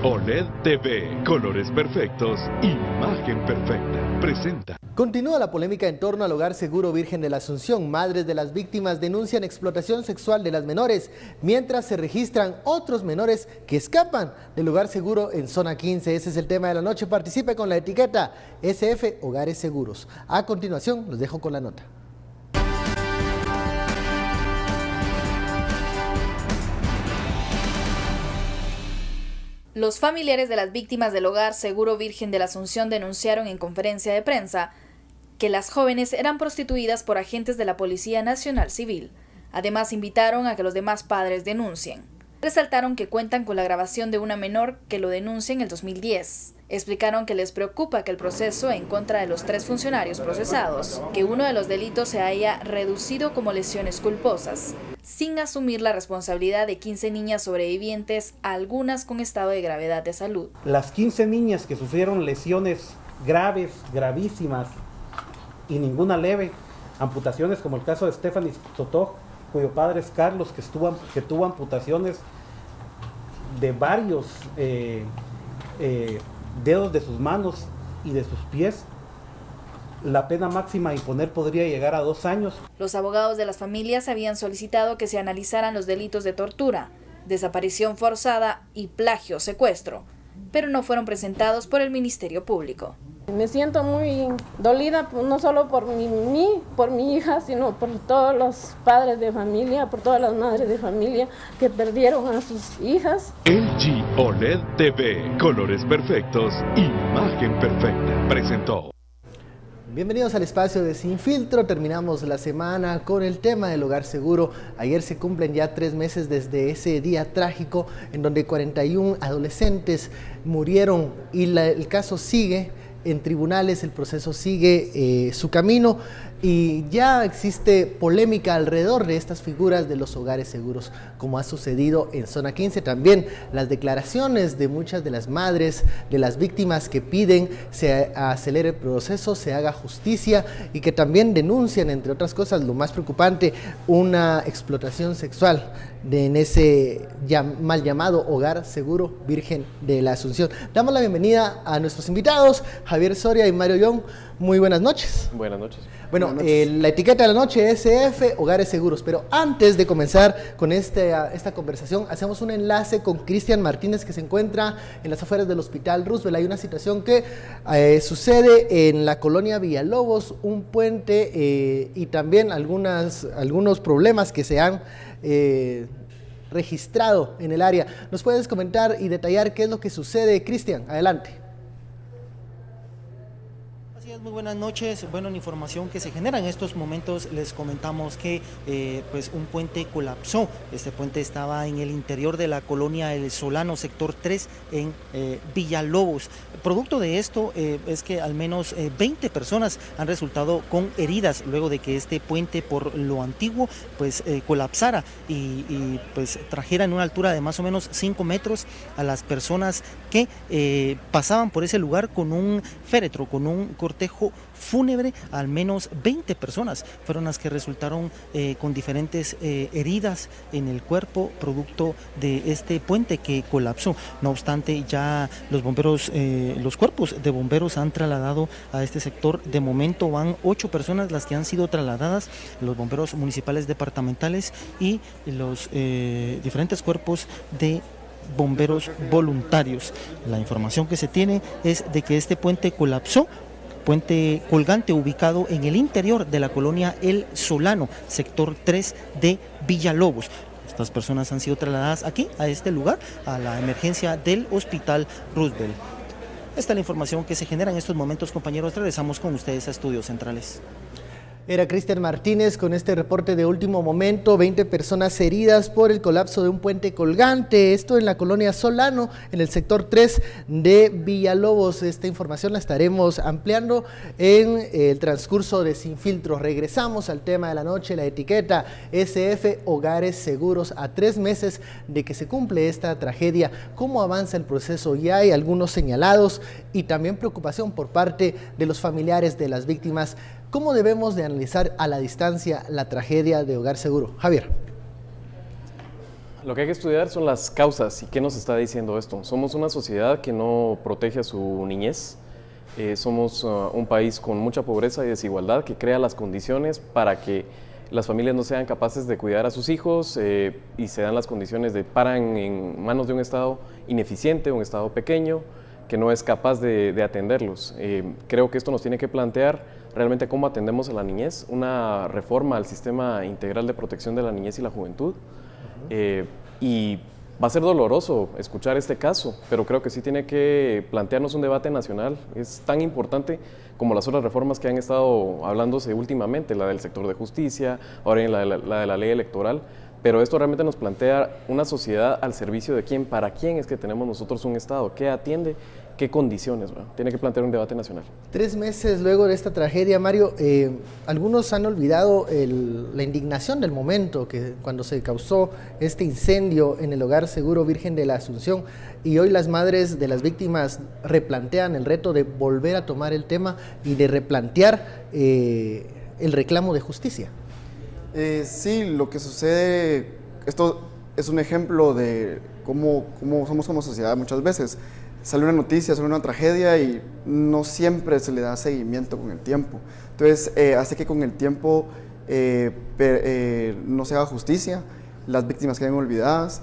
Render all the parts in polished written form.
OLED TV, colores perfectos, imagen perfecta, presenta. Continúa la polémica en torno al Hogar Seguro Virgen de la Asunción. Madres de las víctimas denuncian explotación sexual de las menores, mientras se registran otros menores que escapan del Hogar Seguro en Zona 15. Ese es el tema de la noche. Participe con la etiqueta SF Hogares Seguros. A continuación, los dejo con la nota. Los familiares de las víctimas del Hogar Seguro Virgen de la Asunción denunciaron en conferencia de prensa que las jóvenes eran prostituidas por agentes de la Policía Nacional Civil. Además, invitaron a que los demás padres denuncien. Resaltaron que cuentan con la grabación de una menor que lo denuncia en el 2010. Explicaron que les preocupa que el proceso en contra de los 3 funcionarios procesados, que uno de los delitos se haya reducido como lesiones culposas, sin asumir la responsabilidad de 15 niñas sobrevivientes, algunas con estado de gravedad de salud. Las 15 niñas que sufrieron lesiones graves, gravísimas y ninguna leve, amputaciones como el caso de Stephanie Totó, cuyo padre es Carlos, que tuvo amputaciones de varios dedos de sus manos y de sus pies. La pena máxima a imponer podría llegar a 2 años. Los abogados de las familias habían solicitado que se analizaran los delitos de tortura, desaparición forzada y plagio secuestro, pero no fueron presentados por el Ministerio Público. Me siento muy dolida, no solo por mi hija, sino por todos los padres de familia, por todas las madres de familia que perdieron a sus hijas. LG OLED TV, colores perfectos, imagen perfecta, presentó. Bienvenidos al espacio de Sin Filtro. Terminamos la semana con el tema del Hogar Seguro. Ayer se cumplen ya 3 meses desde ese día trágico en donde 41 adolescentes murieron y el caso sigue en tribunales, el proceso sigue su camino y ya existe polémica alrededor de estas figuras de los hogares seguros, como ha sucedido en Zona 15. También las declaraciones de muchas de las madres de las víctimas que piden se acelere el proceso, se haga justicia y que también denuncian, entre otras cosas, lo más preocupante, una explotación sexual en ese mal llamado Hogar Seguro Virgen de la Asunción. Damos la bienvenida a nuestros invitados, Javier Soria y Mario Young. Muy buenas noches. Buenas noches. Bueno, la etiqueta de la noche es SF Hogares Seguros, pero antes de comenzar con esta conversación, hacemos un enlace con Cristian Martínez, que se encuentra en las afueras del Hospital Roosevelt. Hay una situación que sucede en la colonia Villalobos, un puente y también algunos problemas que se han registrado en el área. ¿Nos puedes comentar y detallar qué es lo que sucede, Cristian? Adelante. Muy buenas noches. Bueno, en información que se genera en estos momentos les comentamos que pues un puente colapsó. Este puente estaba en el interior de la colonia El Solano, sector 3 en Villalobos. Producto de esto es que al menos 20 personas han resultado con heridas luego de que este puente, por lo antiguo, pues colapsara y pues trajera en una altura de más o menos 5 metros a las personas que pasaban por ese lugar con un féretro, con un cortejo fúnebre. Al menos 20 personas fueron las que resultaron con diferentes heridas en el cuerpo producto de este puente que colapsó. No obstante, ya los bomberos, los cuerpos de bomberos han trasladado a este sector. De momento van 8 personas las que han sido trasladadas, los bomberos municipales departamentales y los diferentes cuerpos de bomberos voluntarios. La información que se tiene es de que este puente colapsó, puente colgante ubicado en el interior de la colonia El Solano, sector 3 de Villalobos. Estas personas han sido trasladadas aquí, a este lugar, a la emergencia del Hospital Roosevelt. Esta es la información que se genera en estos momentos, compañeros. Regresamos con ustedes a Estudios Centrales. Era Cristian Martínez con este reporte de último momento. 20 personas heridas por el colapso de un puente colgante, esto en la colonia Solano, en el sector 3 de Villalobos. Esta información la estaremos ampliando en el transcurso de Sin Filtro. Regresamos al tema de la noche, la etiqueta SF Hogares Seguros, a 3 meses de que se cumple esta tragedia. ¿Cómo avanza el proceso? Ya hay algunos señalados y también preocupación por parte de los familiares de las víctimas. ¿Cómo debemos de analizar a la distancia la tragedia de Hogar Seguro? Javier. Lo que hay que estudiar son las causas y qué nos está diciendo esto. Somos una sociedad que no protege a su niñez. Somos un país con mucha pobreza y desigualdad que crea las condiciones para que las familias no sean capaces de cuidar a sus hijos y se dan las condiciones de paran en manos de un Estado ineficiente, un Estado pequeño, que no es capaz de atenderlos. Creo que esto nos tiene que plantear realmente cómo atendemos a la niñez, una reforma al sistema integral de protección de la niñez y la juventud. Y va a ser doloroso escuchar este caso, pero creo que sí tiene que plantearnos un debate nacional. Es tan importante como las otras reformas que han estado hablándose últimamente, la del sector de justicia, ahora la de la ley electoral, pero esto realmente nos plantea una sociedad al servicio de quién, para quién es que tenemos nosotros un Estado, qué atiende, qué condiciones. Bueno, tiene que plantear un debate nacional. 3 meses luego de esta tragedia, Mario, algunos han olvidado la indignación del momento, que cuando se causó este incendio en el Hogar Seguro Virgen de la Asunción, y hoy las madres de las víctimas replantean el reto de volver a tomar el tema y de replantear el reclamo de justicia. Sí, lo que sucede, esto es un ejemplo de cómo somos como sociedad muchas veces. Sale una noticia, sale una tragedia y no siempre se le da seguimiento con el tiempo. Entonces, hace que con el tiempo no se haga justicia, las víctimas queden olvidadas.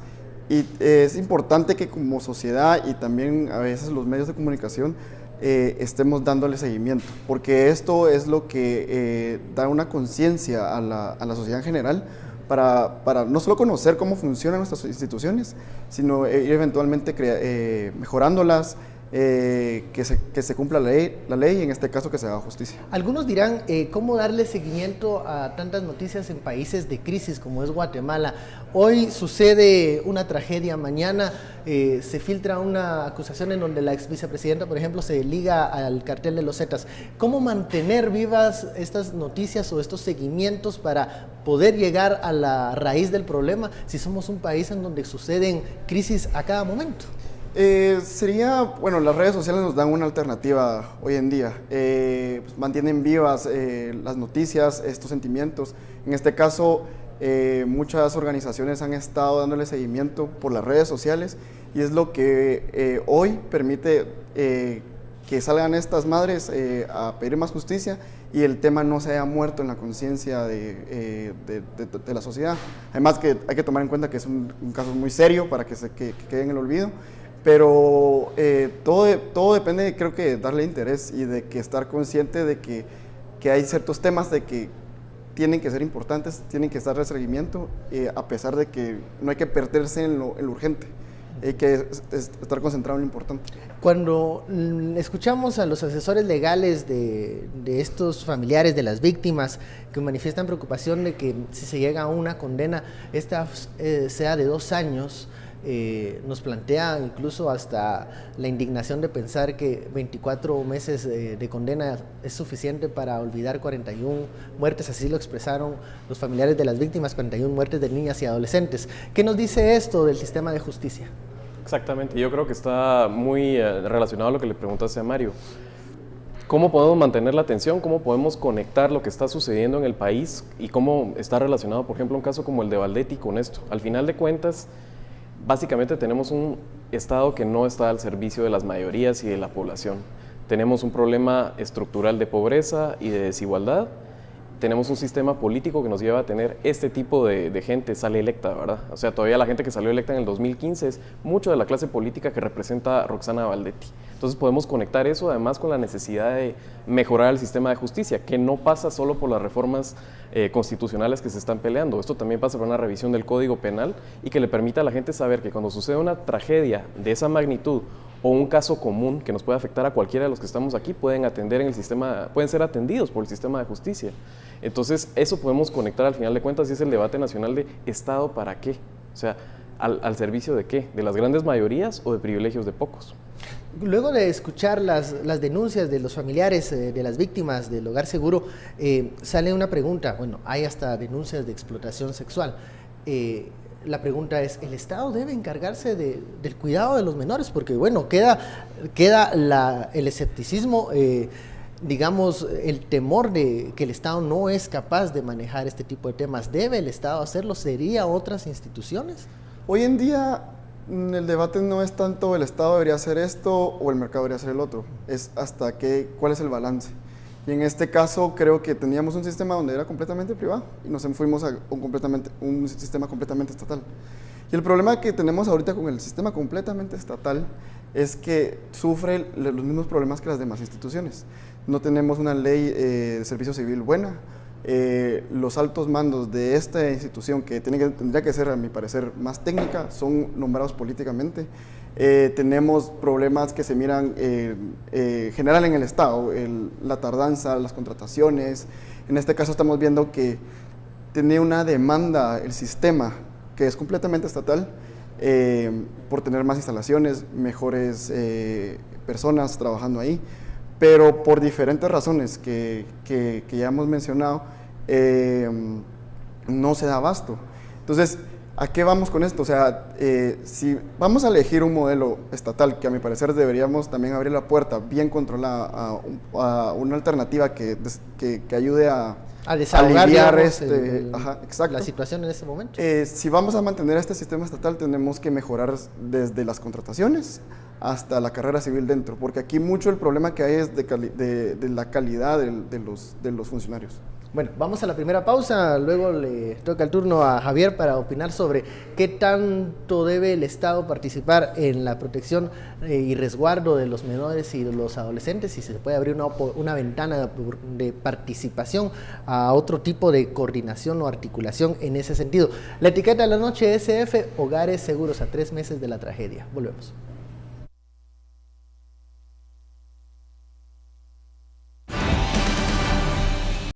Y es importante que como sociedad y también a veces los medios de comunicación estemos dándole seguimiento, porque esto es lo que da una conciencia a la sociedad en general para no solo conocer cómo funcionan nuestras instituciones, sino ir eventualmente mejorándolas, que se cumpla la ley y en este caso que se haga justicia. Algunos dirán, ¿cómo darle seguimiento a tantas noticias en países de crisis como es Guatemala? Hoy sucede una tragedia, mañana se filtra una acusación en donde la ex vicepresidenta, por ejemplo, se liga al cartel de los Zetas. ¿Cómo mantener vivas estas noticias o estos seguimientos para poder llegar a la raíz del problema si somos un país en donde suceden crisis a cada momento? Bueno, las redes sociales nos dan una alternativa hoy en día, pues mantienen vivas las noticias, estos sentimientos. En este caso, muchas organizaciones han estado dándole seguimiento por las redes sociales y es lo que hoy permite que salgan estas madres a pedir más justicia y el tema no se haya muerto en la conciencia de la sociedad. Además que hay que tomar en cuenta que es un caso muy serio para que quede en el olvido. Pero todo depende, creo que, de darle interés y de que estar consciente de que hay ciertos temas de que tienen que ser importantes, tienen que estar de seguimiento, a pesar de que no hay que perderse en lo urgente, hay que estar concentrado en lo importante. Cuando escuchamos a los asesores legales de estos familiares de las víctimas que manifiestan preocupación de que si se llega a una condena, esta sea de 2 años, nos plantea incluso hasta la indignación de pensar que 24 meses de condena es suficiente para olvidar 41 muertes, así lo expresaron los familiares de las víctimas, 41 muertes de niñas y adolescentes. ¿Qué nos dice esto del sistema de justicia? Exactamente, yo creo que está muy relacionado a lo que le preguntaste a Mario. ¿Cómo podemos mantener la atención? ¿Cómo podemos conectar lo que está sucediendo en el país? ¿Y cómo está relacionado, por ejemplo, un caso como el de Valdetti con esto? Al final de cuentas, básicamente tenemos un Estado que no está al servicio de las mayorías y de la población. Tenemos un problema estructural de pobreza y de desigualdad. Tenemos un sistema político que nos lleva a tener este tipo de gente sale electa, ¿verdad? O sea, todavía la gente que salió electa en el 2015 es mucho de la clase política que representa Roxana Valdetti. Entonces podemos conectar eso además con la necesidad de mejorar el sistema de justicia, que no pasa solo por las reformas constitucionales que se están peleando. Esto también pasa por una revisión del Código Penal y que le permita a la gente saber que cuando sucede una tragedia de esa magnitud o un caso común que nos puede afectar a cualquiera de los que estamos aquí, pueden ser atendidos por el sistema de justicia. Entonces, eso podemos conectar al final de cuentas y es el debate nacional de ¿Estado para qué? O sea, ¿al servicio de qué? ¿De las grandes mayorías o de privilegios de pocos? Luego de escuchar las denuncias de los familiares de las víctimas del Hogar Seguro, sale una pregunta. Bueno, hay hasta denuncias de explotación sexual. La pregunta es, ¿el Estado debe encargarse del cuidado de los menores? Porque, bueno, queda el escepticismo, digamos, el temor de que el Estado no es capaz de manejar este tipo de temas. ¿Debe el Estado hacerlo? ¿Sería otras instituciones? Hoy en día el debate no es tanto el Estado debería hacer esto o el mercado debería hacer el otro, es cuál es el balance. Y en este caso creo que teníamos un sistema donde era completamente privado y nos fuimos a un sistema completamente estatal. Y el problema que tenemos ahorita con el sistema completamente estatal es que sufre los mismos problemas que las demás instituciones. No tenemos una ley de servicio civil buena. Los altos mandos de esta institución, que tendría que ser, a mi parecer, más técnica, son nombrados políticamente. Tenemos problemas que se miran general en el Estado, la tardanza, las contrataciones. En este caso estamos viendo que tiene una demanda el sistema que es completamente estatal por tener más instalaciones, mejores personas trabajando ahí, pero por diferentes razones que ya hemos mencionado, no se da abasto. Entonces, ¿a qué vamos con esto? O sea, si vamos a elegir un modelo estatal, que a mi parecer deberíamos también abrir la puerta bien controlada a una alternativa que ayude a desahogar, aliviar digamos, la situación en ese momento. Si vamos a mantener este sistema estatal, tenemos que mejorar desde las contrataciones hasta la carrera civil dentro, porque aquí mucho el problema que hay es de la calidad de los funcionarios. Bueno, vamos a la primera pausa, luego le toca el turno a Javier para opinar sobre qué tanto debe el Estado participar en la protección y resguardo de los menores y de los adolescentes, si se puede abrir una ventana de participación a otro tipo de coordinación o articulación en ese sentido. La etiqueta de la noche SF, hogares seguros a 3 meses de la tragedia. Volvemos.